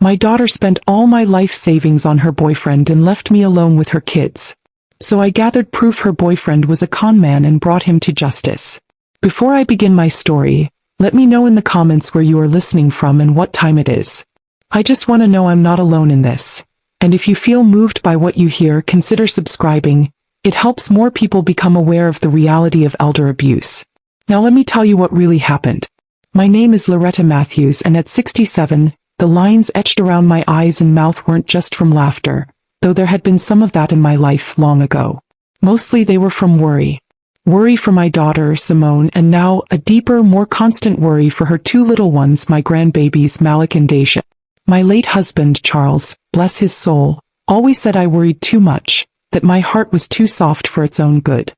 My daughter spent all my life savings on her boyfriend and left me alone with her kids. So I gathered proof her boyfriend was a con man and brought him to justice. Before I begin my story, let me know in the comments where you are listening from and what time it is. I just want to know I'm not alone in this. And if you feel moved by what you hear, consider subscribing. It helps more people become aware of the reality of elder abuse. Now let me tell you what really happened. My name is Loretta Matthews, and at 67, the lines etched around my eyes and mouth weren't just from laughter, though there had been some of that in my life long ago. Mostly they were from worry. Worry for my daughter, Simone, and now a deeper, more constant worry for her two little ones, my grandbabies, Malik and Deja. My late husband, Charles, bless his soul, always said I worried too much, that my heart was too soft for its own good.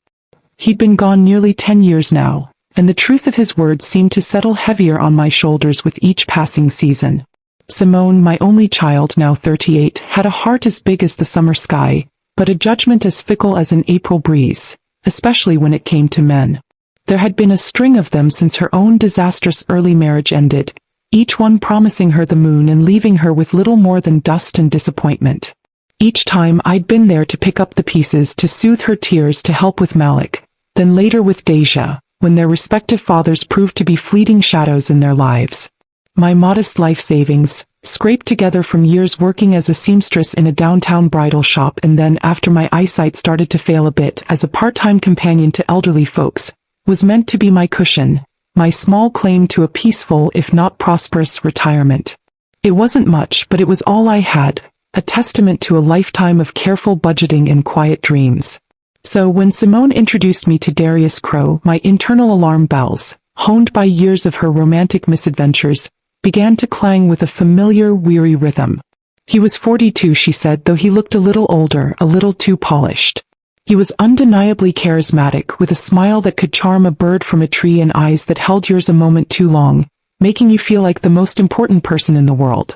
He'd been gone nearly 10 years now, and the truth of his words seemed to settle heavier on my shoulders with each passing season. Simone, my only child, now 38, had a heart as big as the summer sky, but a judgment as fickle as an April breeze, especially when it came to men. There had been a string of them since her own disastrous early marriage ended, each one promising her the moon and leaving her with little more than dust and disappointment. Each time I'd been there to pick up the pieces, to soothe her tears, to help with Malik, then later with Deja, when their respective fathers proved to be fleeting shadows in their lives. My modest life savings, scraped together from years working as a seamstress in a downtown bridal shop, and then after my eyesight started to fail a bit as a part-time companion to elderly folks, was meant to be my cushion, my small claim to a peaceful if not prosperous retirement. It wasn't much, but it was all I had, a testament to a lifetime of careful budgeting and quiet dreams. So when Simone introduced me to Darius Crowe, my internal alarm bells, honed by years of her romantic misadventures, began to clang with a familiar, weary rhythm. He was 42, she said, though he looked a little older, a little too polished. He was undeniably charismatic, with a smile that could charm a bird from a tree and eyes that held yours a moment too long, making you feel like the most important person in the world.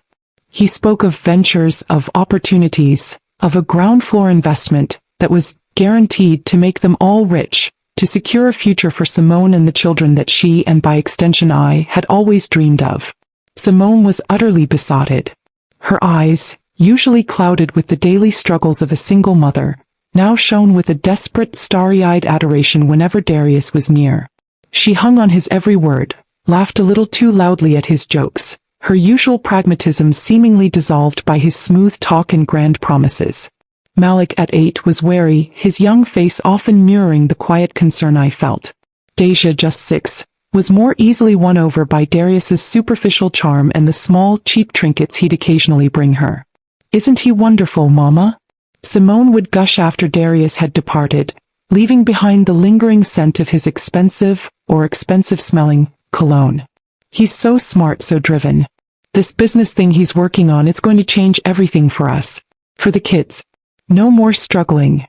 He spoke of ventures, of opportunities, of a ground floor investment that was guaranteed to make them all rich, to secure a future for Simone and the children that she, and by extension I, had always dreamed of. Simone was utterly besotted. Her eyes, usually clouded with the daily struggles of a single mother, now shone with a desperate, starry-eyed adoration whenever Darius was near. She hung on his every word, laughed a little too loudly at his jokes, her usual pragmatism seemingly dissolved by his smooth talk and grand promises. Malik, at 8, was wary, his young face often mirroring the quiet concern I felt. Deja, just 6, was more easily won over by Darius's superficial charm and the small, cheap trinkets he'd occasionally bring her. "Isn't he wonderful, Mama?" Simone would gush after Darius had departed, leaving behind the lingering scent of his expensive-smelling, cologne. "He's so smart, so driven. This business thing he's working on, it's going to change everything for us. For the kids. No more struggling."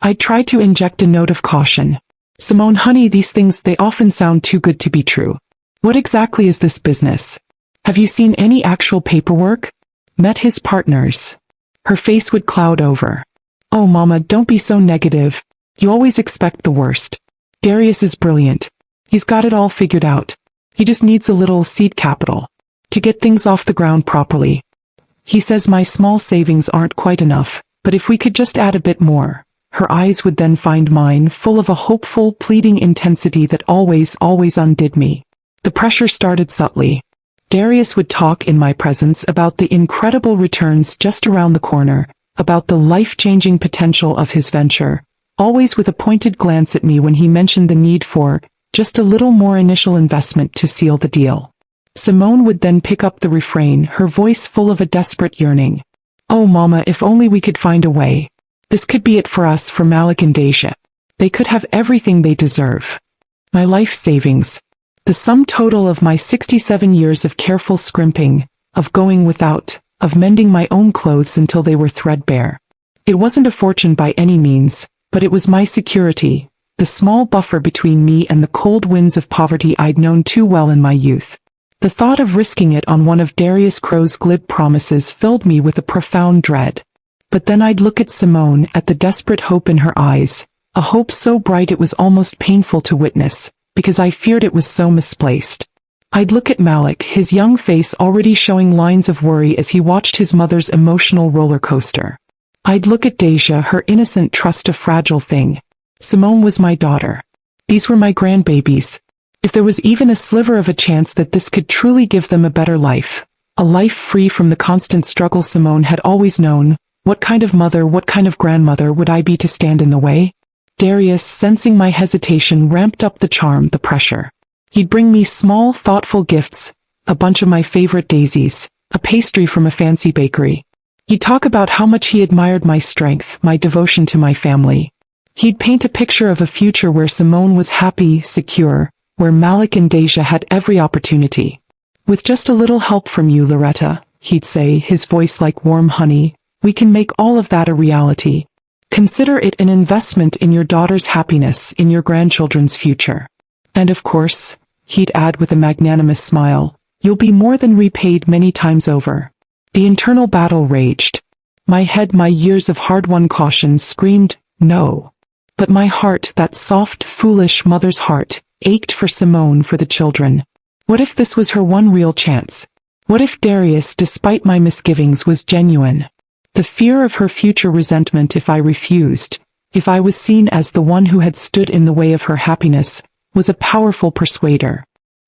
I tried to inject a note of caution. "Simone, honey, these things, they often sound too good to be true. What exactly is this business? Have you seen any actual paperwork? Met his partners?" Her face would cloud over. "Oh, Mama, don't be so negative. You always expect the worst. Darius is brilliant. He's got it all figured out. He just needs a little seed capital to get things off the ground properly. He says my small savings aren't quite enough, but if we could just add a bit more." Her eyes would then find mine, full of a hopeful, pleading intensity that always undid me. The pressure started subtly. Darius would talk in my presence about the incredible returns just around the corner, about the life-changing potential of his venture, always with a pointed glance at me when he mentioned the need for just a little more initial investment to seal the deal. Simone would then pick up the refrain, her voice full of a desperate yearning. "Oh, Mama, if only we could find a way. This could be it for us, for Malik and Deja. They could have everything they deserve. My life savings. The sum total of my 67 years of careful scrimping, of going without, of mending my own clothes until they were threadbare. It wasn't a fortune by any means, but it was my security, the small buffer between me and the cold winds of poverty I'd known too well in my youth." The thought of risking it on one of Darius Crowe's glib promises filled me with a profound dread. But then I'd look at Simone, at the desperate hope in her eyes, a hope so bright it was almost painful to witness, because I feared it was so misplaced. I'd look at Malik, his young face already showing lines of worry as he watched his mother's emotional roller coaster. I'd look at Deja, her innocent trust, a fragile thing. Simone was my daughter. These were my grandbabies. If there was even a sliver of a chance that this could truly give them a better life, a life free from the constant struggle Simone had always known, what kind of mother, what kind of grandmother would I be to stand in the way? Darius, sensing my hesitation, ramped up the charm, the pressure. He'd bring me small, thoughtful gifts, a bunch of my favorite daisies, a pastry from a fancy bakery. He'd talk about how much he admired my strength, my devotion to my family. He'd paint a picture of a future where Simone was happy, secure, where Malik and Deja had every opportunity. With just a little help from you, Loretta, he'd say, his voice like warm honey, we can make all of that a reality. Consider it an investment in your daughter's happiness, in your grandchildren's future. And of course, he'd add with a magnanimous smile, you'll be more than repaid many times over. The internal battle raged. My head, my years of hard-won caution, screamed, no. But my heart, that soft, foolish mother's heart, ached for Simone, for the children. What if this was her one real chance? What if Darius, despite my misgivings, was genuine? The fear of her future resentment if I refused, if I was seen as the one who had stood in the way of her happiness, was a powerful persuader.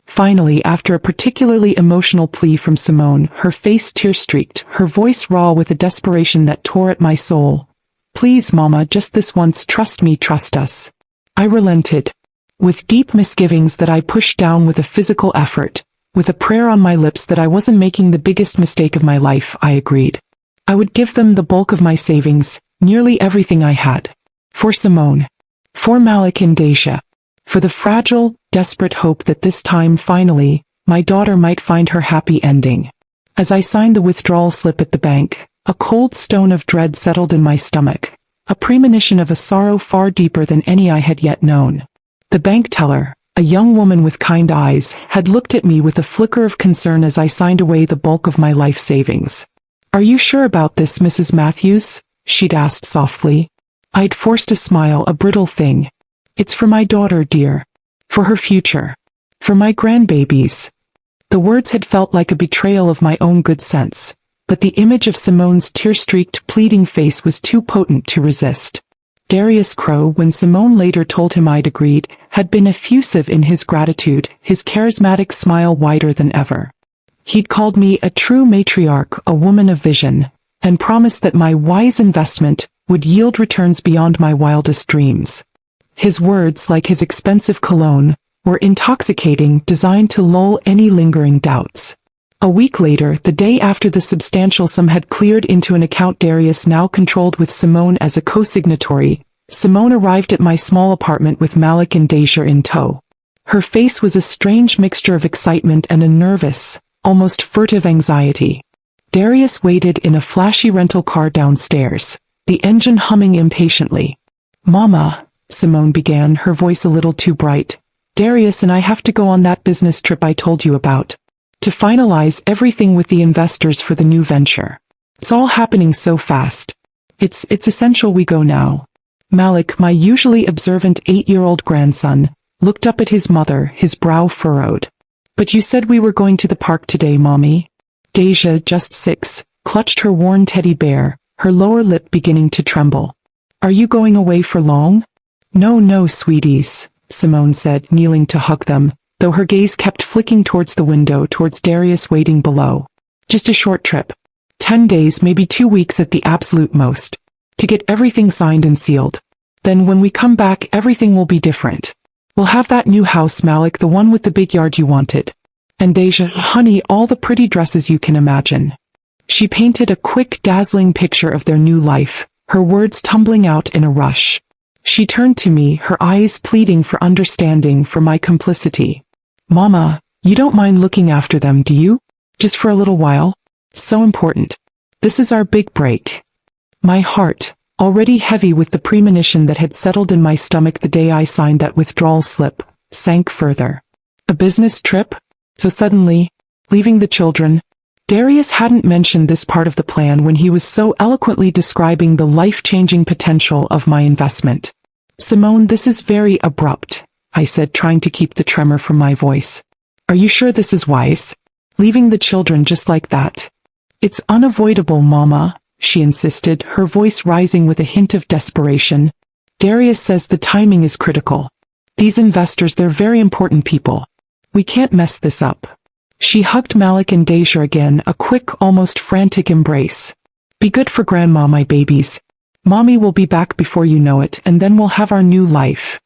Finally, after a particularly emotional plea from Simone, her face tear-streaked, her voice raw with a desperation that tore at my soul. Please, Mama, just this once, trust me, trust us. I relented. With deep misgivings that I pushed down with a physical effort, with a prayer on my lips that I wasn't making the biggest mistake of my life, I agreed. I would give them the bulk of my savings, nearly everything I had. For Simone. For Malik and Deja. For the fragile, desperate hope that this time, finally, my daughter might find her happy ending. As I signed the withdrawal slip at the bank, a cold stone of dread settled in my stomach, a premonition of a sorrow far deeper than any I had yet known. The bank teller, a young woman with kind eyes, had looked at me with a flicker of concern as I signed away the bulk of my life savings. Are you sure about this, Mrs. Matthews? She'd asked softly. I'd forced a smile, a brittle thing. It's for my daughter, dear. For her future. For my grandbabies. The words had felt like a betrayal of my own good sense, but the image of Simone's tear-streaked, pleading face was too potent to resist. Darius Crowe, when Simone later told him I'd agreed, had been effusive in his gratitude, his charismatic smile wider than ever. He'd called me a true matriarch, a woman of vision, and promised that my wise investment would yield returns beyond my wildest dreams. His words, like his expensive cologne, were intoxicating, designed to lull any lingering doubts. A week later, the day after the substantial sum had cleared into an account Darius now controlled with Simone as a co-signatory, Simone arrived at my small apartment with Malik and Deja in tow. Her face was a strange mixture of excitement and a nervous, almost furtive anxiety. Darius waited in a flashy rental car downstairs, the engine humming impatiently. Mama, Simone began, her voice a little too bright. Darius and I have to go on that business trip I told you about. To finalize everything with the investors for the new venture. It's all happening so fast. It's essential we go now. Malik, my usually observant 8-year-old grandson, looked up at his mother, his brow furrowed. But you said we were going to the park today, Mommy. Deja, just 6, clutched her worn teddy bear, her lower lip beginning to tremble. Are you going away for long? No, sweeties, Simone said, kneeling to hug them, though her gaze kept flicking towards the window, towards Darius waiting below. Just a short trip. 10 days, maybe 2 weeks at the absolute most. To get everything signed and sealed. Then when we come back, everything will be different. We'll have that new house, Malik, the one with the big yard you wanted. And Deja, honey, all the pretty dresses you can imagine. She painted a quick, dazzling picture of their new life, her words tumbling out in a rush. She turned to me, her eyes pleading for understanding, for my complicity. Mama, you don't mind looking after them, do you? Just for a little while? So important. This is our big break. My heart, already heavy with the premonition that had settled in my stomach the day I signed that withdrawal slip, sank further. A business trip? So suddenly, leaving the children? Darius hadn't mentioned this part of the plan when he was so eloquently describing the life-changing potential of my investment. Simone, this is very abrupt, I said, trying to keep the tremor from my voice. Are you sure this is wise? Leaving the children just like that? It's unavoidable, Mama, she insisted, her voice rising with a hint of desperation. Darius says the timing is critical. These investors, they're very important people. We can't mess this up. She hugged Malik and Deja again, a quick, almost frantic embrace. Be good for Grandma, my babies. Mommy will be back before you know it, and then we'll have our new life.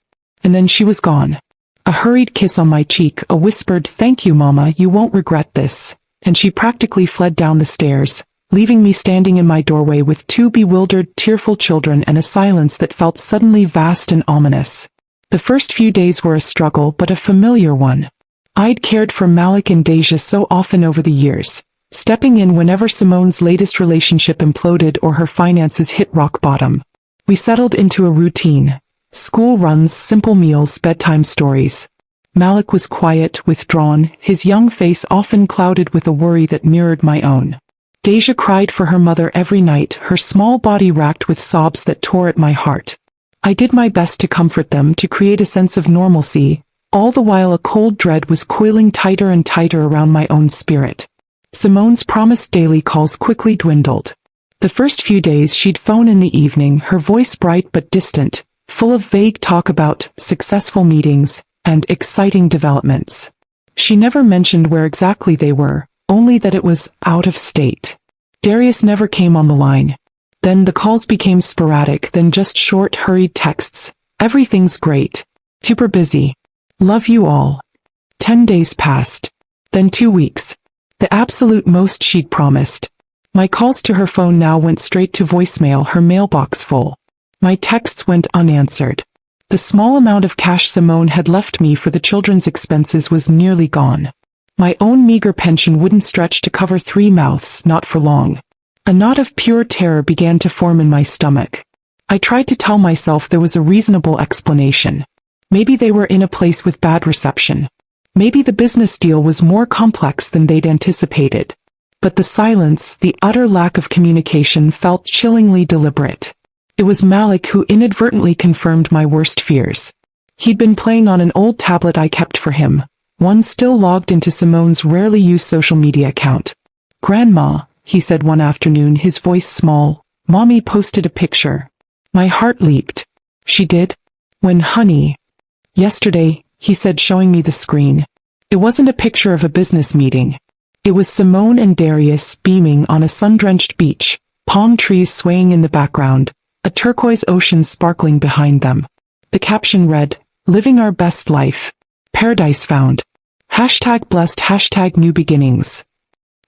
And then she was gone. A hurried kiss on my cheek, a whispered, "Thank you, Mama, you won't regret this," and she practically fled down the stairs, leaving me standing in my doorway with two bewildered, tearful children and a silence that felt suddenly vast and ominous. The first few days were a struggle, but a familiar one. I'd cared for Malik and Deja so often over the years, stepping in whenever Simone's latest relationship imploded or her finances hit rock bottom. We settled into a routine. School runs, simple meals, bedtime stories. Malik was quiet, withdrawn, his young face often clouded with a worry that mirrored my own. Deja cried for her mother every night, her small body racked with sobs that tore at my heart. I did my best to comfort them, to create a sense of normalcy, all the while a cold dread was coiling tighter and tighter around my own spirit. Simone's promised daily calls quickly dwindled. The first few days she'd phone in the evening, her voice bright but distant, full of vague talk about successful meetings and exciting developments. She never mentioned where exactly they were, only that it was out of state. Darius never came on the line. Then the calls became sporadic, then just short, hurried texts. Everything's great. Super busy. Love you all. 10 days passed. Then 2 weeks. The absolute most she'd promised. My calls to her phone now went straight to voicemail, her mailbox full. My texts went unanswered. The small amount of cash Simone had left me for the children's expenses was nearly gone. My own meager pension wouldn't stretch to cover 3 mouths, not for long. A knot of pure terror began to form in my stomach. I tried to tell myself there was a reasonable explanation. Maybe they were in a place with bad reception. Maybe the business deal was more complex than they'd anticipated. But the silence, the utter lack of communication felt chillingly deliberate. It was Malik who inadvertently confirmed my worst fears. He'd been playing on an old tablet I kept for him, one still logged into Simone's rarely used social media account. "Grandma," he said one afternoon, his voice small, "Mommy posted a picture." My heart leaped. "She did? When, honey?" "Yesterday," he said, showing me the screen. It wasn't a picture of a business meeting. It was Simone and Darius beaming on a sun-drenched beach, palm trees swaying in the background, a turquoise ocean sparkling behind them. The caption read, "Living our best life. Paradise found. #blessed, #new beginnings."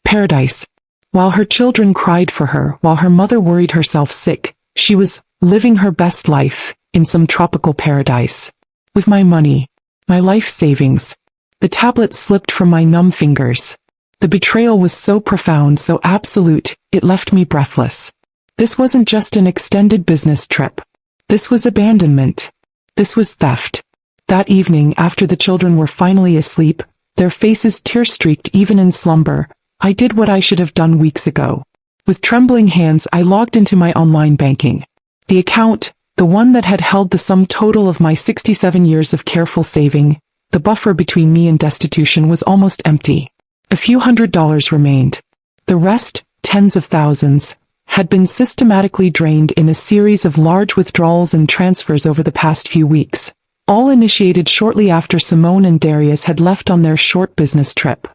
Paradise. While her children cried for her, while her mother worried herself sick, she was living her best life in some tropical paradise. With my money. My life savings. The tablet slipped from my numb fingers. The betrayal was so profound, so absolute, it left me breathless. This wasn't just an extended business trip. This was abandonment. This was theft. That evening, after the children were finally asleep, their faces tear-streaked even in slumber, I did what I should have done weeks ago. With trembling hands, I logged into my online banking. The account, the one that had held the sum total of my 67 years of careful saving, the buffer between me and destitution, was almost empty. A few $100s remained. The rest, tens of thousands, had been systematically drained in a series of large withdrawals and transfers over the past few weeks, all initiated shortly after Simone and Darius had left on their short business trip.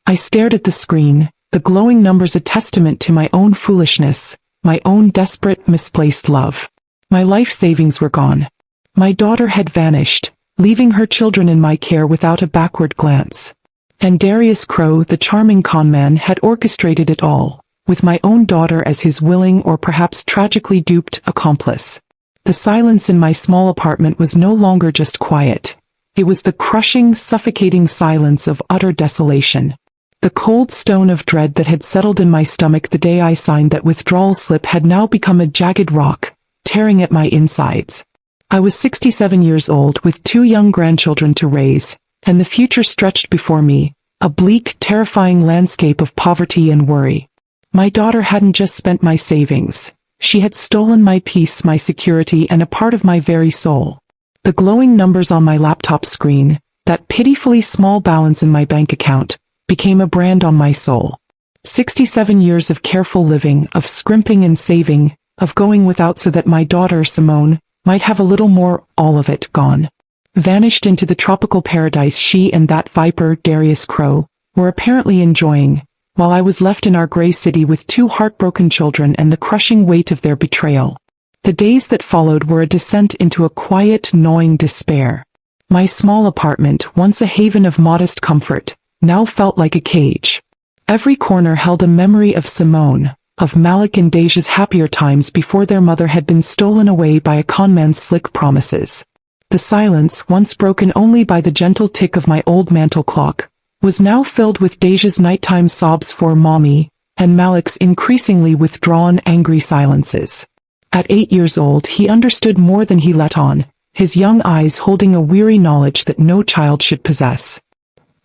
I stared at the screen, the glowing numbers a testament to my own foolishness, my own desperate, misplaced love. My life savings were gone. My daughter had vanished, leaving her children in my care without a backward glance. And Darius Crow, the charming conman, had orchestrated it all, with my own daughter as his willing or perhaps tragically duped accomplice. The silence in my small apartment was no longer just quiet. It was the crushing, suffocating silence of utter desolation. The cold stone of dread that had settled in my stomach the day I signed that withdrawal slip had now become a jagged rock, tearing at my insides. I was 67 years old with 2 young grandchildren to raise, and the future stretched before me, a bleak, terrifying landscape of poverty and worry. My daughter hadn't just spent my savings. She had stolen my peace, my security, and a part of my very soul. The glowing numbers on my laptop screen, That pitifully small balance in my bank account became a brand on my soul. 67 years of careful living, of scrimping and saving, of going without so that my daughter Simone might have a little more, all of it gone. Vanished into the tropical paradise she and that viper Darius Crow were apparently enjoying, while I was left in our gray city with 2 heartbroken children and the crushing weight of their betrayal. The days that followed were a descent into a quiet, gnawing despair. My small apartment, once a haven of modest comfort, now felt like a cage. Every corner held a memory of Simone, of Malik and Deja's happier times before their mother had been stolen away by a conman's slick promises. The silence, once broken only by the gentle tick of my old mantel clock, was now filled with Deja's nighttime sobs for mommy, and Malik's increasingly withdrawn, angry silences. At 8 years old, he understood more than he let on, his young eyes holding a weary knowledge that no child should possess.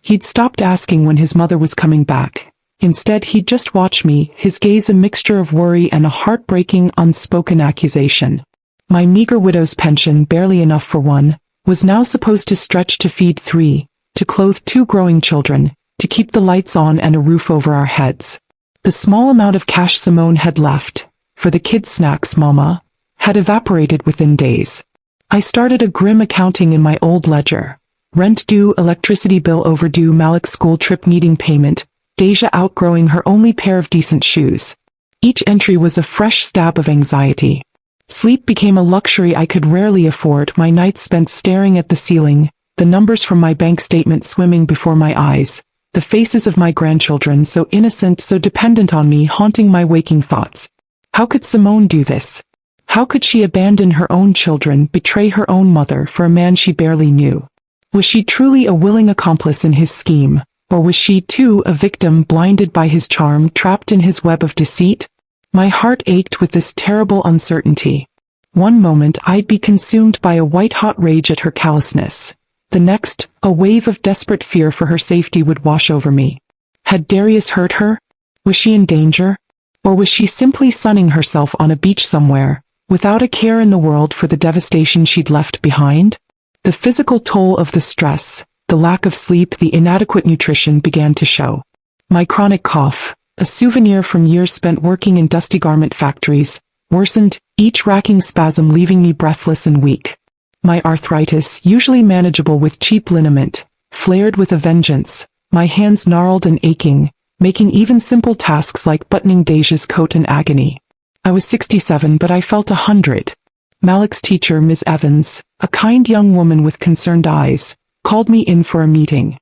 He'd stopped asking when his mother was coming back. Instead, he'd just watch me, his gaze a mixture of worry and a heartbreaking, unspoken accusation. My meager widow's pension, barely enough for one, was now supposed to stretch to feed 3, to clothe 2 growing children, to keep the lights on and a roof over our heads. The small amount of cash Simone had left, for the kids' snacks, mama, had evaporated within days. I started a grim accounting in my old ledger. Rent due, electricity bill overdue, Malik's school trip needing payment, Deja outgrowing her only pair of decent shoes. Each entry was a fresh stab of anxiety. Sleep became a luxury I could rarely afford, my nights spent staring at the ceiling, the numbers from my bank statement swimming before my eyes, the faces of my grandchildren, so innocent, so dependent on me, haunting my waking thoughts. How could Simone do this? How could she abandon her own children, betray her own mother for a man she barely knew? Was she truly a willing accomplice in his scheme, or was she, too, a victim blinded by his charm, trapped in his web of deceit? My heart ached with this terrible uncertainty. One moment I'd be consumed by a white-hot rage at her callousness. The next, a wave of desperate fear for her safety would wash over me. Had Darius hurt her? Was she in danger? Or was she simply sunning herself on a beach somewhere, without a care in the world for the devastation she'd left behind? The physical toll of the stress, the lack of sleep, the inadequate nutrition began to show. My chronic cough, a souvenir from years spent working in dusty garment factories, worsened, each racking spasm leaving me breathless and weak. My arthritis, usually manageable with cheap liniment, flared with a vengeance, my hands gnarled and aching, making even simple tasks like buttoning Deja's coat an agony. I was 67, but I felt 100. Malik's teacher, Ms. Evans, a kind young woman with concerned eyes, called me in for a meeting.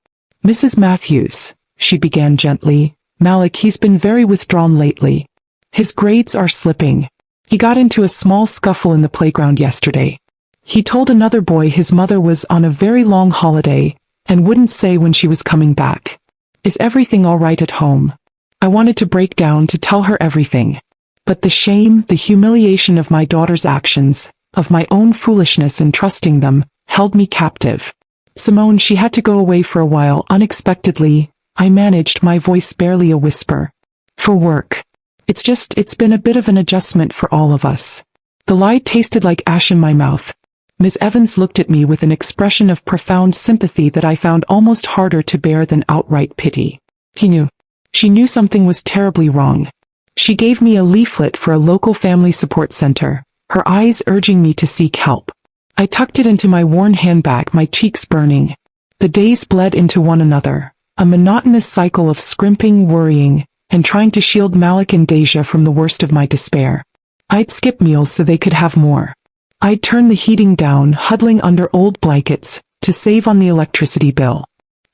"Mrs. Matthews," she began gently, "Malik, he's been very withdrawn lately. His grades are slipping. He got into a small scuffle in the playground yesterday. He told another boy his mother was on a very long holiday, and wouldn't say when she was coming back. Is everything all right at home?" I wanted to break down to tell her everything. But the shame, the humiliation of my daughter's actions, of my own foolishness in trusting them, held me captive. "Simone, she had to go away for a while unexpectedly," I managed, my voice barely a whisper. "For work. It's been a bit of an adjustment for all of us." The lie tasted like ash in my mouth. Ms. Evans looked at me with an expression of profound sympathy that I found almost harder to bear than outright pity. She knew something was terribly wrong. She gave me a leaflet for a local family support center, her eyes urging me to seek help. I tucked it into my worn handbag, my cheeks burning. The days bled into one another, a monotonous cycle of scrimping, worrying, and trying to shield Malik and Deja from the worst of my despair. I'd skip meals so they could have more. I'd turn the heating down, huddling under old blankets, to save on the electricity bill.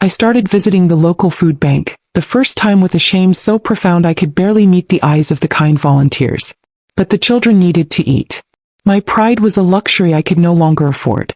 I started visiting the local food bank, the first time with a shame so profound I could barely meet the eyes of the kind volunteers. But the children needed to eat. My pride was a luxury I could no longer afford.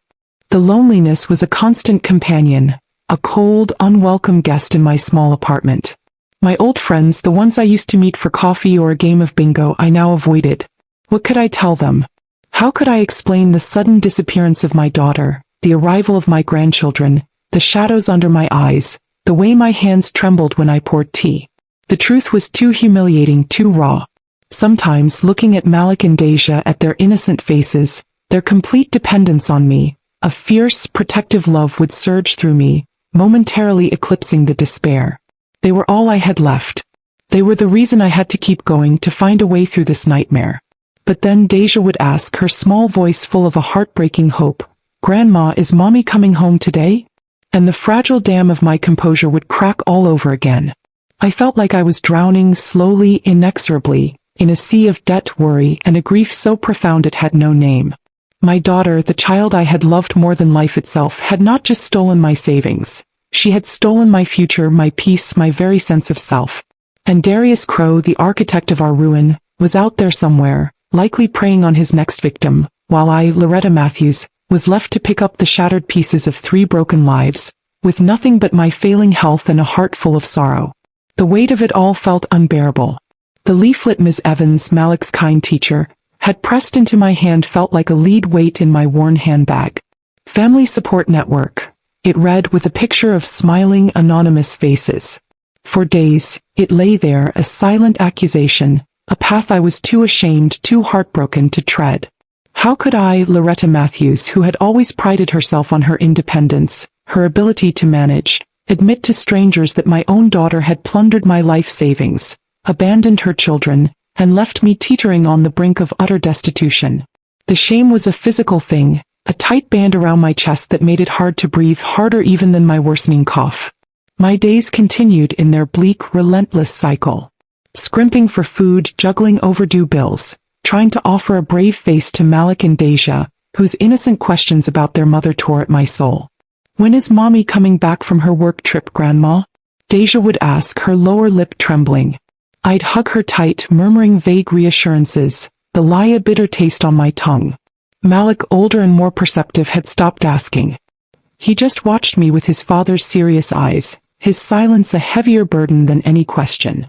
The loneliness was a constant companion, a cold, unwelcome guest in my small apartment. My old friends, the ones I used to meet for coffee or a game of bingo, I now avoided. What could I tell them? How could I explain the sudden disappearance of my daughter, the arrival of my grandchildren, the shadows under my eyes, the way my hands trembled when I poured tea? The truth was too humiliating, too raw. Sometimes, looking at Malik and Deja, at their innocent faces, their complete dependence on me, A fierce, protective love would surge through me, momentarily eclipsing the despair. They were all I had left. They were the reason I had to keep going to find a way through this nightmare. But then Deja would ask, her small voice full of a heartbreaking hope, "Grandma, is Mommy coming home today?" And the fragile dam of my composure would crack all over again. I felt like I was drowning slowly, inexorably, in a sea of debt, worry, and a grief so profound it had no name. My daughter, the child I had loved more than life itself, had not just stolen my savings. She had stolen my future, my peace, my very sense of self. And Darius Crow, the architect of our ruin, was out there somewhere, likely preying on his next victim, while I, Loretta Matthews, was left to pick up the shattered pieces of 3 broken lives, with nothing but my failing health and a heart full of sorrow. The weight of it all felt unbearable. The leaflet Ms. Evans, Malik's kind teacher, had pressed into my hand felt like a lead weight in my worn handbag. Family Support Network. It read with a picture of smiling, anonymous faces. For days, it lay there, a silent accusation, a path I was too ashamed, too heartbroken to tread. How could I, Loretta Matthews, who had always prided herself on her independence, her ability to manage, admit to strangers that my own daughter had plundered my life savings, abandoned her children, and left me teetering on the brink of utter destitution? The shame was a physical thing, a tight band around my chest that made it hard to breathe, harder even than my worsening cough. My days continued in their bleak, relentless cycle. Scrimping for food, juggling overdue bills, trying to offer a brave face to Malik and Deja, whose innocent questions about their mother tore at my soul. "When is Mommy coming back from her work trip, Grandma?" Deja would ask, her lower lip trembling. I'd hug her tight, murmuring vague reassurances, the lie a bitter taste on my tongue. Malik, older and more perceptive, had stopped asking. He just watched me with his father's serious eyes, his silence a heavier burden than any question.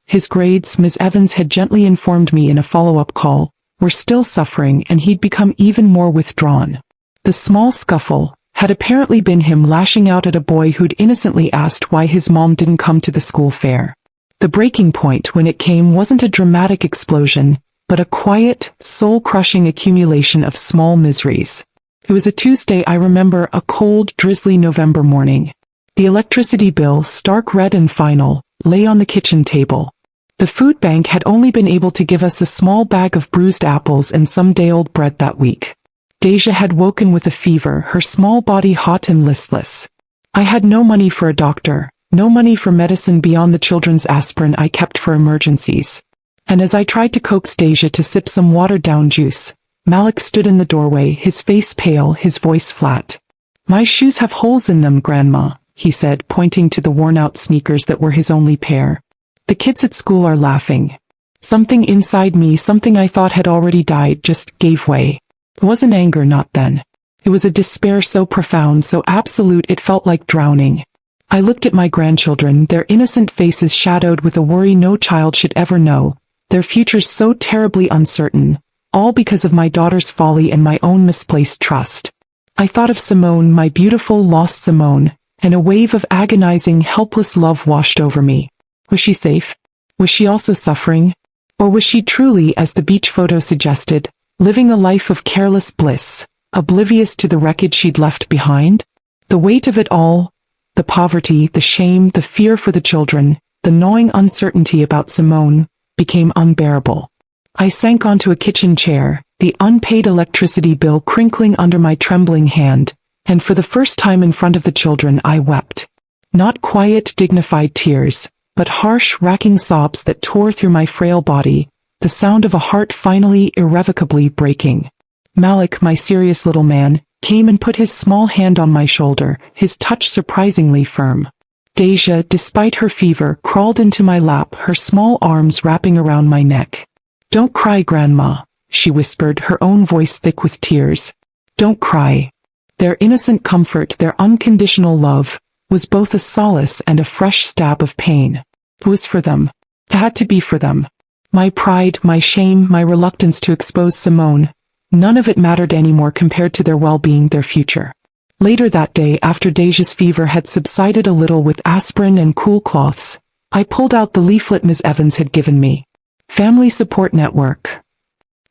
His grades, Ms. Evans had gently informed me in a follow-up call, were still suffering, and he'd become even more withdrawn. The small scuffle had apparently been him lashing out at a boy who'd innocently asked why his mom didn't come to the school fair. The breaking point, when it came, wasn't a dramatic explosion, but a quiet, soul-crushing accumulation of small miseries. It was a Tuesday, I remember, a cold, drizzly November morning. The electricity bill, stark red and final, lay on the kitchen table. The food bank had only been able to give us a small bag of bruised apples and some day-old bread that week. Deja had woken with a fever, her small body hot and listless. I had no money for a doctor, no money for medicine beyond the children's aspirin I kept for emergencies. And as I tried to coax Deja to sip some watered-down juice, Malik stood in the doorway, his face pale, his voice flat. "My shoes have holes in them, Grandma," he said, pointing to the worn-out sneakers that were his only pair. "The kids at school are laughing." Something inside me, something I thought had already died, just gave way. It wasn't anger, not then. It was a despair so profound, so absolute it felt like drowning. I looked at my grandchildren, their innocent faces shadowed with a worry no child should ever know, their futures so terribly uncertain, all because of my daughter's folly and my own misplaced trust. I thought of Simone, my beautiful, lost Simone, and a wave of agonizing, helpless love washed over me. Was she safe? Was she also suffering? Or was she truly, as the beach photo suggested, living a life of careless bliss, oblivious to the wreckage she'd left behind? The weight of it all, the poverty, the shame, the fear for the children, the gnawing uncertainty about Simone, became unbearable. I sank onto a kitchen chair, the unpaid electricity bill crinkling under my trembling hand, and for the first time in front of the children I wept. Not quiet, dignified tears, but harsh, racking sobs that tore through my frail body, the sound of a heart finally, irrevocably breaking. Malik, my serious little man, came and put his small hand on my shoulder, his touch surprisingly firm. Deja, despite her fever, crawled into my lap, her small arms wrapping around my neck. "Don't cry, Grandma," she whispered, her own voice thick with tears. "Don't cry." Their innocent comfort, their unconditional love, was both a solace and a fresh stab of pain. It was for them. It had to be for them. My pride, my shame, my reluctance to expose Simone, none of it mattered anymore compared to their well-being, their future. Later that day, after Deja's fever had subsided a little with aspirin and cool cloths, I pulled out the leaflet Ms. Evans had given me. Family Support Network.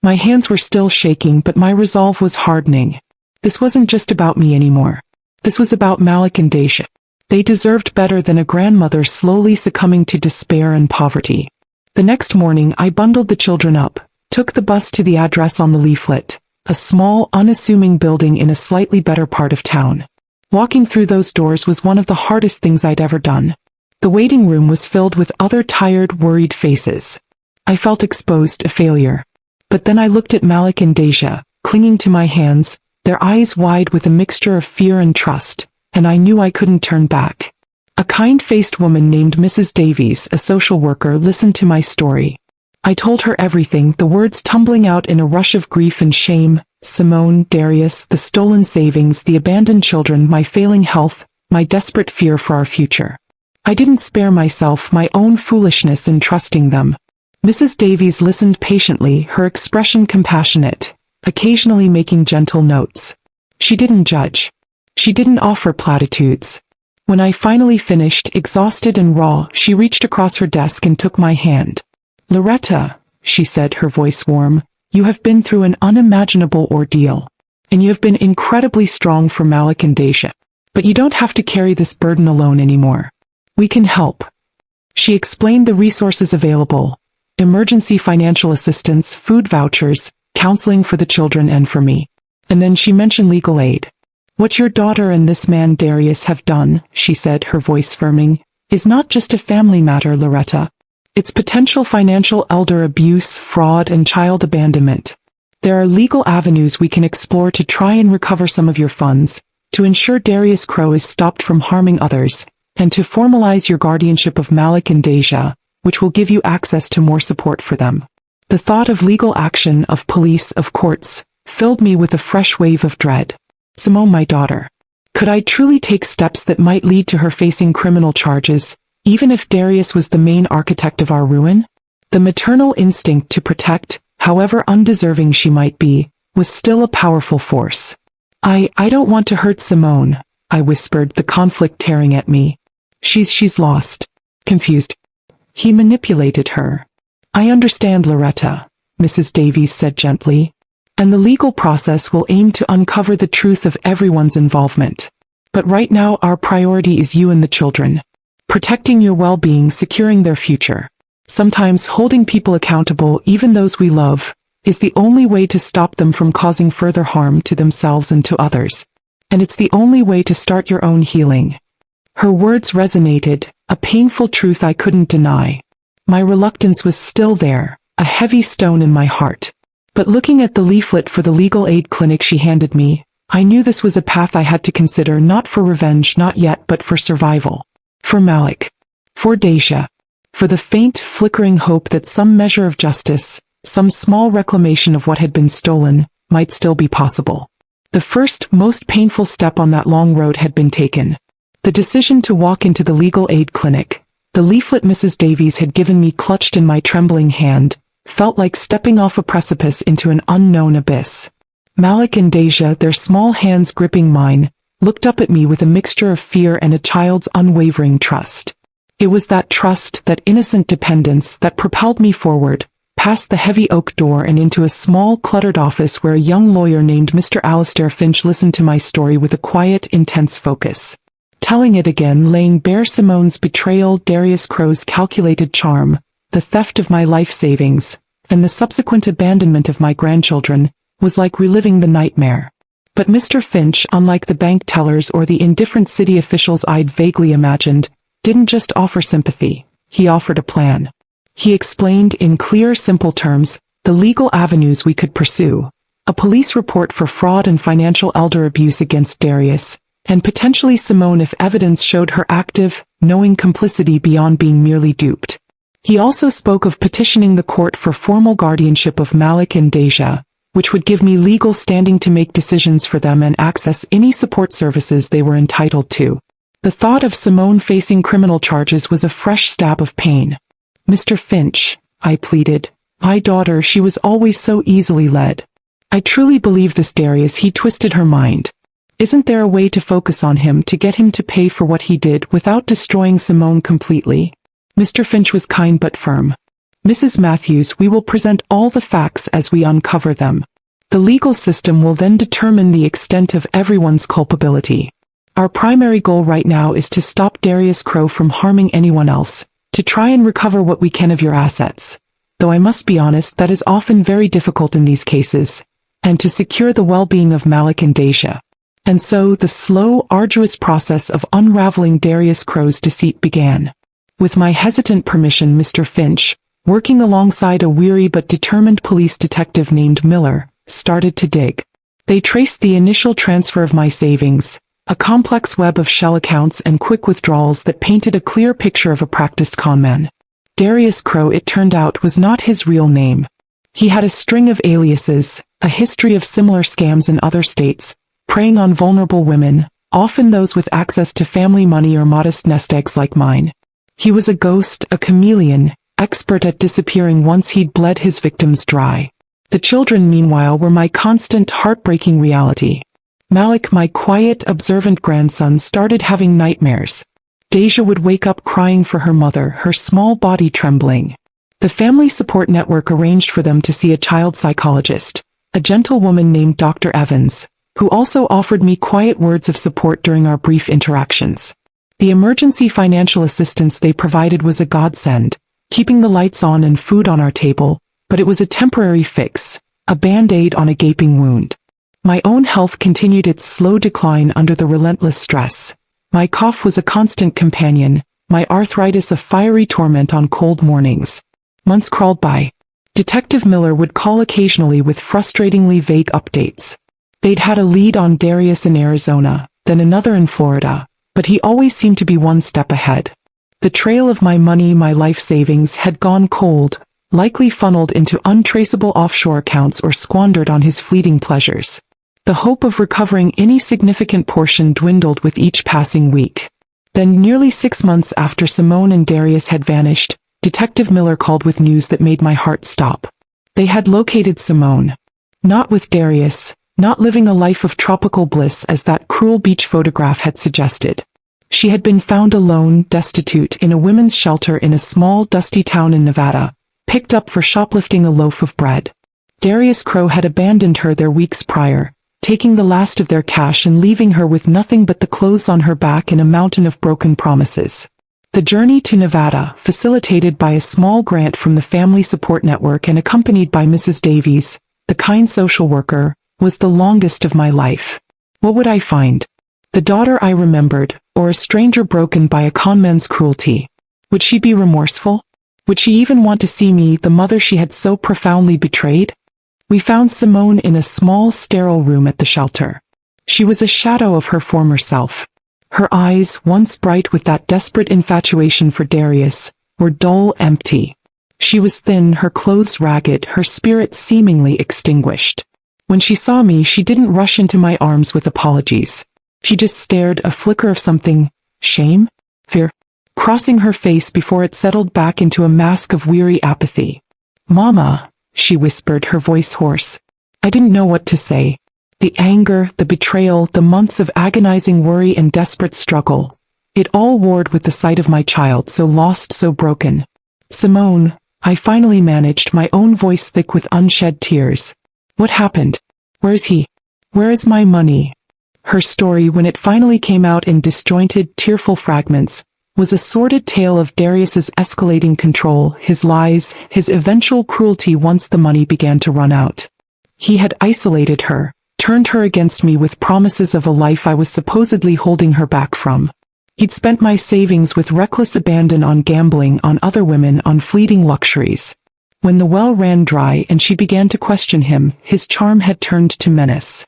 My hands were still shaking, but my resolve was hardening. This wasn't just about me anymore. This was about Malik and Daisha. They deserved better than a grandmother slowly succumbing to despair and poverty. The next morning I bundled the children up, took the bus to the address on the leaflet, a small, unassuming building in a slightly better part of town. Walking through those doors was one of the hardest things I'd ever done. The waiting room was filled with other tired, worried faces. I felt exposed, a failure. But then I looked at Malik and Daisha, clinging to my hands, their eyes wide with a mixture of fear and trust, and I knew I couldn't turn back. A kind-faced woman named Mrs. Davies, a social worker, listened to my story. I told her everything, the words tumbling out in a rush of grief and shame: Simone, Darius, the stolen savings, the abandoned children, my failing health, my desperate fear for our future. I didn't spare myself, my own foolishness in trusting them. Mrs. Davies listened patiently, her expression compassionate, occasionally making gentle notes. She didn't judge. She didn't offer platitudes. When I finally finished, exhausted and raw, she reached across her desk and took my hand. "Loretta," she said, her voice warm, "you have been through an unimaginable ordeal. And you have been incredibly strong for Malik and Daisha. But you don't have to carry this burden alone anymore. We can help." She explained the resources available: emergency financial assistance, food vouchers, counseling for the children and for me. And then she mentioned legal aid. "What your daughter and this man Darius have done," she said, her voice firming, "is not just a family matter, Loretta. It's potential financial elder abuse, fraud, and child abandonment. There are legal avenues we can explore to try and recover some of your funds, to ensure Darius Crow is stopped from harming others, and to formalize your guardianship of Malik and Daisha, which will give you access to more support for them." The thought of legal action, of police, of courts, filled me with a fresh wave of dread. Simone, my daughter. Could I truly take steps that might lead to her facing criminal charges, even if Darius was the main architect of our ruin? The maternal instinct to protect, however undeserving she might be, was still a powerful force. I don't want to hurt Simone," I whispered, the conflict tearing at me. She's lost. Confused. He manipulated her. "I understand, Loretta," Mrs. Davies said gently. "And the legal process will aim to uncover the truth of everyone's involvement. But right now our priority is you and the children. Protecting your well-being, securing their future. Sometimes holding people accountable, even those we love, is the only way to stop them from causing further harm to themselves and to others. And it's the only way to start your own healing." Her words resonated, a painful truth I couldn't deny. My reluctance was still there, a heavy stone in my heart. But looking at the leaflet for the legal aid clinic she handed me, I knew this was a path I had to consider, not for revenge, not yet, but for survival. For Malik. For Daisha. For the faint, flickering hope that some measure of justice, some small reclamation of what had been stolen, might still be possible. The first, most painful step on that long road had been taken. The decision to walk into the legal aid clinic, the leaflet Mrs. Davies had given me clutched in my trembling hand, felt like stepping off a precipice into an unknown abyss. Malik and Daisha, their small hands gripping mine, looked up at me with a mixture of fear and a child's unwavering trust. It was that trust, that innocent dependence, that propelled me forward, past the heavy oak door and into a small, cluttered office where a young lawyer named Mr. Alistair Finch listened to my story with a quiet, intense focus. Telling it again, laying bare Simone's betrayal, Darius Crow's calculated charm, the theft of my life savings, and the subsequent abandonment of my grandchildren, was like reliving the nightmare. But Mr. Finch, unlike the bank tellers or the indifferent city officials I'd vaguely imagined, didn't just offer sympathy, he offered a plan. He explained in clear, simple terms the legal avenues we could pursue: a police report for fraud and financial elder abuse against Darius, and potentially Simone if evidence showed her active, knowing complicity beyond being merely duped. He also spoke of petitioning the court for formal guardianship of Malik and Daisha, which would give me legal standing to make decisions for them and access any support services they were entitled to. The thought of Simone facing criminal charges was a fresh stab of pain. "Mr. Finch," I pleaded, "my daughter, she was always so easily led. I truly believe this Darius, he twisted her mind. Isn't there a way to focus on him, to get him to pay for what he did without destroying Simone completely?" Mr. Finch was kind but firm. "Mrs. Matthews, we will present all the facts as we uncover them. The legal system will then determine the extent of everyone's culpability. Our primary goal right now is to stop Darius Crowe from harming anyone else, to try and recover what we can of your assets. Though I must be honest, that is often very difficult in these cases, and to secure the well-being of Malik and Deja. And so the slow, arduous process of unraveling Darius Crowe's deceit began. With my hesitant permission, Mr. Finch, working alongside a weary but determined police detective named Miller, started to dig. They traced the initial transfer of my savings, a complex web of shell accounts and quick withdrawals that painted a clear picture of a practiced conman. Darius Crowe, it turned out, was not his real name. He had a string of aliases, a history of similar scams in other states, preying on vulnerable women, often those with access to family money or modest nest eggs like mine. He was a ghost, a chameleon, expert at disappearing once he'd bled his victims dry. The children, meanwhile, were my constant, heartbreaking reality. Malik, my quiet, observant grandson, started having nightmares. Deja would wake up crying for her mother, her small body trembling. The family support network arranged for them to see a child psychologist, a gentlewoman named Dr. Evans, who also offered me quiet words of support during our brief interactions. The emergency financial assistance they provided was a godsend, keeping the lights on and food on our table, but it was a temporary fix, a band-aid on a gaping wound. My own health continued its slow decline under the relentless stress. My cough was a constant companion, my arthritis a fiery torment on cold mornings. Months crawled by. Detective Miller would call occasionally with frustratingly vague updates. They'd had a lead on Darius in Arizona, then another in Florida, but he always seemed to be one step ahead. The trail of my money, my life savings, had gone cold, likely funneled into untraceable offshore accounts or squandered on his fleeting pleasures. The hope of recovering any significant portion dwindled with each passing week. Then, nearly 6 months after Simone and Darius had vanished, Detective Miller called with news that made my heart stop. They had located Simone. Not with Darius, not living a life of tropical bliss as that cruel beach photograph had suggested. She had been found alone, destitute, in a women's shelter in a small, dusty town in Nevada, picked up for shoplifting a loaf of bread. Darius Crowe had abandoned her there weeks prior, taking the last of their cash and leaving her with nothing but the clothes on her back and a mountain of broken promises. The journey to Nevada, facilitated by a small grant from the Family Support Network and accompanied by Mrs. Davies, the kind social worker, was the longest of my life. What would I find? The daughter I remembered, or a stranger broken by a conman's cruelty? Would she be remorseful? Would she even want to see me, the mother she had so profoundly betrayed? We found Simone in a small, sterile room at the shelter. She was a shadow of her former self. Her eyes, once bright with that desperate infatuation for Darius, were dull, empty. She was thin, her clothes ragged, her spirit seemingly extinguished. When she saw me, she didn't rush into my arms with apologies. She just stared, a flicker of something, shame? Fear? Crossing her face before it settled back into a mask of weary apathy. "Mama," she whispered, her voice hoarse. I didn't know what to say. The anger, the betrayal, the months of agonizing worry and desperate struggle. It all warred with the sight of my child, so lost, so broken. "Simone," I finally managed, my own voice thick with unshed tears. "What happened? Where is he? Where is my money?" Her story, when it finally came out in disjointed, tearful fragments, was a sordid tale of Darius's escalating control, his lies, his eventual cruelty once the money began to run out. He had isolated her, turned her against me with promises of a life I was supposedly holding her back from. He'd spent my savings with reckless abandon on gambling, on other women, on fleeting luxuries. When the well ran dry and she began to question him, his charm had turned to menace.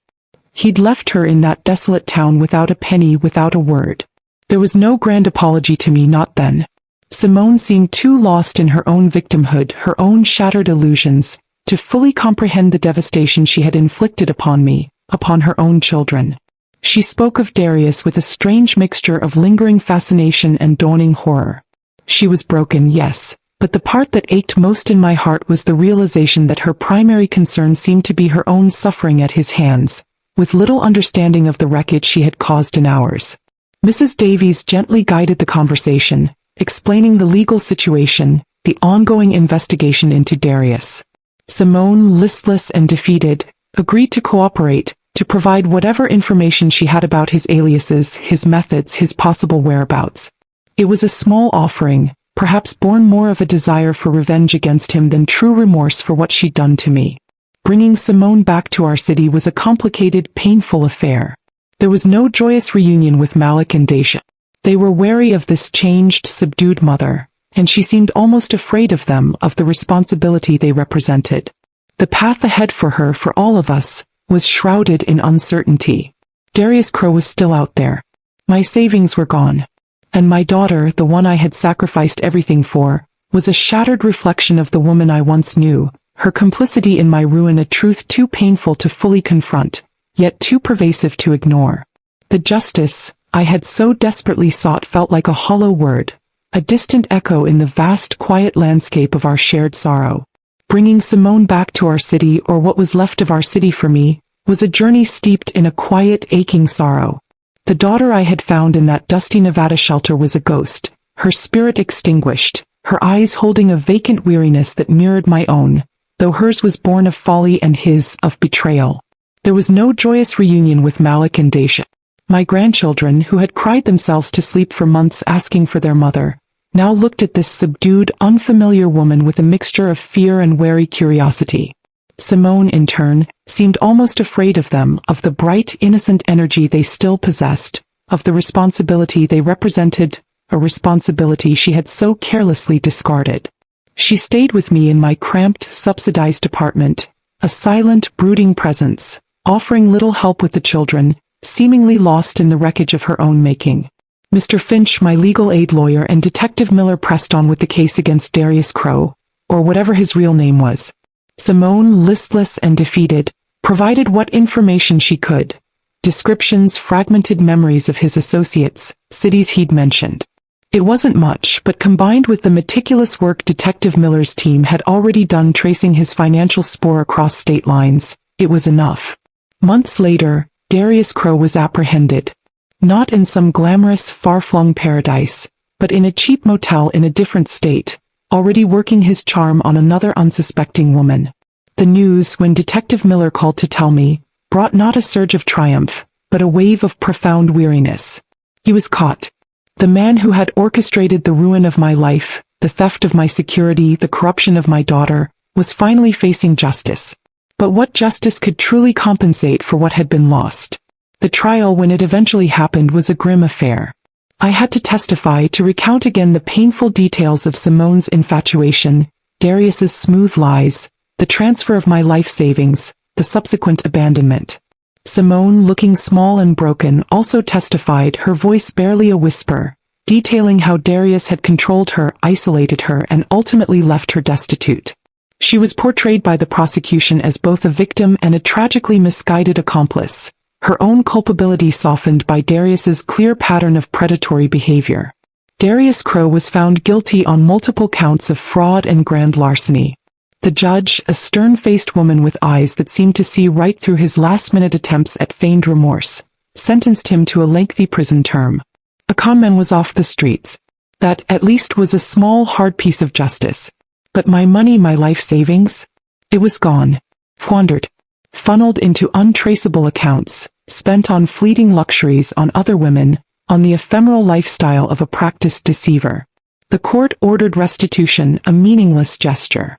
He'd left her in that desolate town without a penny, without a word. There was no grand apology to me, not then. Simone seemed too lost in her own victimhood, her own shattered illusions, to fully comprehend the devastation she had inflicted upon me, upon her own children. She spoke of Darius with a strange mixture of lingering fascination and dawning horror. She was broken, yes, but the part that ached most in my heart was the realization that her primary concern seemed to be her own suffering at his hands, with little understanding of the wreckage she had caused in ours. Mrs. Davies gently guided the conversation, explaining the legal situation, the ongoing investigation into Darius. Simone, listless and defeated, agreed to cooperate, to provide whatever information she had about his aliases, his methods, his possible whereabouts. It was a small offering, perhaps born more of a desire for revenge against him than true remorse for what she'd done to me. Bringing Simone back to our city was a complicated, painful affair. There was no joyous reunion with Malik and Daisha. They were wary of this changed, subdued mother, and she seemed almost afraid of them, of the responsibility they represented. The path ahead for her, for all of us, was shrouded in uncertainty. Darius Crowe was still out there. My savings were gone. And my daughter, the one I had sacrificed everything for, was a shattered reflection of the woman I once knew, her complicity in my ruin a truth too painful to fully confront, yet too pervasive to ignore. The justice I had so desperately sought felt like a hollow word, a distant echo in the vast, quiet landscape of our shared sorrow. Bringing Simone back to our city, or what was left of our city for me, was a journey steeped in a quiet, aching sorrow. The daughter I had found in that dusty Nevada shelter was a ghost, her spirit extinguished, her eyes holding a vacant weariness that mirrored my own, though hers was born of folly and his of betrayal. There was no joyous reunion with Malik and Daisha. My grandchildren, who had cried themselves to sleep for months asking for their mother, now looked at this subdued, unfamiliar woman with a mixture of fear and wary curiosity. Simone, in turn, seemed almost afraid of them, of the bright, innocent energy they still possessed, of the responsibility they represented, a responsibility she had so carelessly discarded. She stayed with me in my cramped, subsidized apartment, a silent, brooding presence, offering little help with the children, seemingly lost in the wreckage of her own making. Mr. Finch, my legal aid lawyer, and Detective Miller pressed on with the case against Darius Crowe, or whatever his real name was. Simone, listless and defeated, provided what information she could. Descriptions, fragmented memories of his associates, cities he'd mentioned. It wasn't much, but combined with the meticulous work Detective Miller's team had already done tracing his financial spoor across state lines, it was enough. Months later, Darius Crowe was apprehended. Not in some glamorous, far-flung paradise, but in a cheap motel in a different state, already working his charm on another unsuspecting woman. The news, when Detective Miller called to tell me, brought not a surge of triumph, but a wave of profound weariness. He was caught. The man who had orchestrated the ruin of my life, the theft of my security, the corruption of my daughter, was finally facing justice. But what justice could truly compensate for what had been lost? The trial, when it eventually happened, was a grim affair. I had to testify, to recount again the painful details of Simone's infatuation, Darius's smooth lies, the transfer of my life savings, the subsequent abandonment. Simone, looking small and broken, also testified, her voice barely a whisper, detailing how Darius had controlled her, isolated her, and ultimately left her destitute. She was portrayed by the prosecution as both a victim and a tragically misguided accomplice, her own culpability softened by Darius's clear pattern of predatory behavior. Darius Crowe was found guilty on multiple counts of fraud and grand larceny. The judge, a stern-faced woman with eyes that seemed to see right through his last-minute attempts at feigned remorse, sentenced him to a lengthy prison term. A conman was off the streets. That, at least, was a small, hard piece of justice. But my money, my life savings? It was gone. Squandered. Funneled into untraceable accounts, spent on fleeting luxuries, on other women, on the ephemeral lifestyle of a practiced deceiver. The court ordered restitution, a meaningless gesture.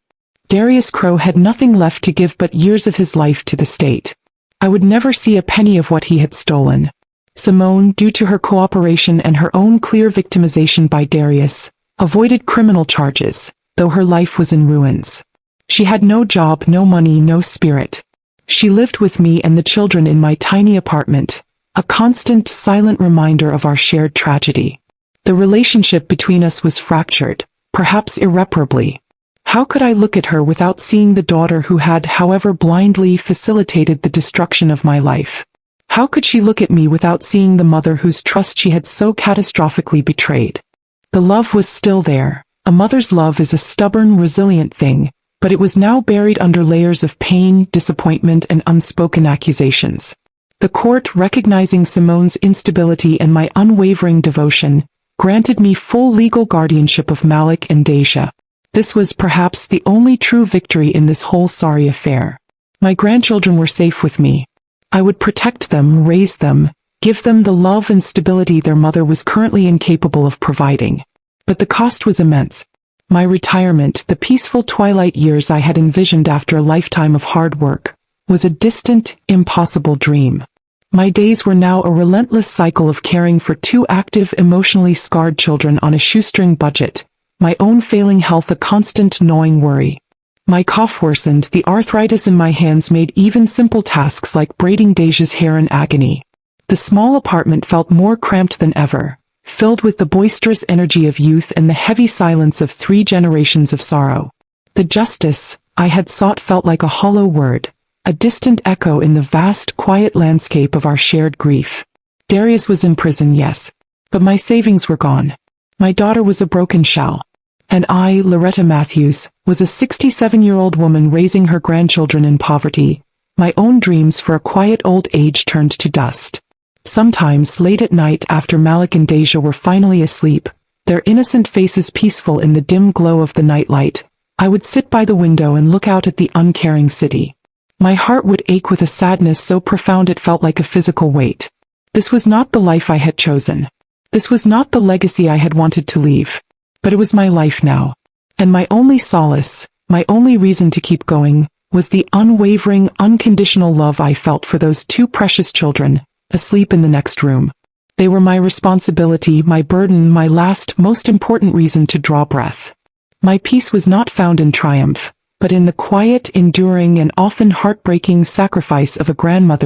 Darius Crowe had nothing left to give but years of his life to the state. I would never see a penny of what he had stolen. Simone, due to her cooperation and her own clear victimization by Darius, avoided criminal charges, though her life was in ruins. She had no job, no money, no spirit. She lived with me and the children in my tiny apartment, a constant, silent reminder of our shared tragedy. The relationship between us was fractured, perhaps irreparably. How could I look at her without seeing the daughter who had, however blindly, facilitated the destruction of my life? How could she look at me without seeing the mother whose trust she had so catastrophically betrayed? The love was still there. A mother's love is a stubborn, resilient thing, but it was now buried under layers of pain, disappointment, and unspoken accusations. The court, recognizing Simone's instability and my unwavering devotion, granted me full legal guardianship of Malik and Daisha. This was perhaps the only true victory in this whole sorry affair. My grandchildren were safe with me. I would protect them, raise them, give them the love and stability their mother was currently incapable of providing. But the cost was immense. My retirement, the peaceful twilight years I had envisioned after a lifetime of hard work, was a distant, impossible dream. My days were now a relentless cycle of caring for two active, emotionally scarred children on a shoestring budget, my own failing health a constant gnawing worry. My cough worsened, the arthritis in my hands made even simple tasks like braiding Deja's hair an agony. The small apartment felt more cramped than ever, filled with the boisterous energy of youth and the heavy silence of 3 generations of sorrow. The justice I had sought felt like a hollow word, a distant echo in the vast, quiet landscape of our shared grief. Darius was in prison, yes, but my savings were gone. My daughter was a broken shell. And I, Loretta Matthews, was a 67-year-old woman raising her grandchildren in poverty. My own dreams for a quiet old age turned to dust. Sometimes, late at night after Malik and Deja were finally asleep, their innocent faces peaceful in the dim glow of the nightlight, I would sit by the window and look out at the uncaring city. My heart would ache with a sadness so profound it felt like a physical weight. This was not the life I had chosen. This was not the legacy I had wanted to leave. But it was my life now. And my only solace, my only reason to keep going, was the unwavering, unconditional love I felt for those 2 precious children, asleep in the next room. They were my responsibility, my burden, my last, most important reason to draw breath. My peace was not found in triumph, but in the quiet, enduring, and often heartbreaking sacrifice of a grandmother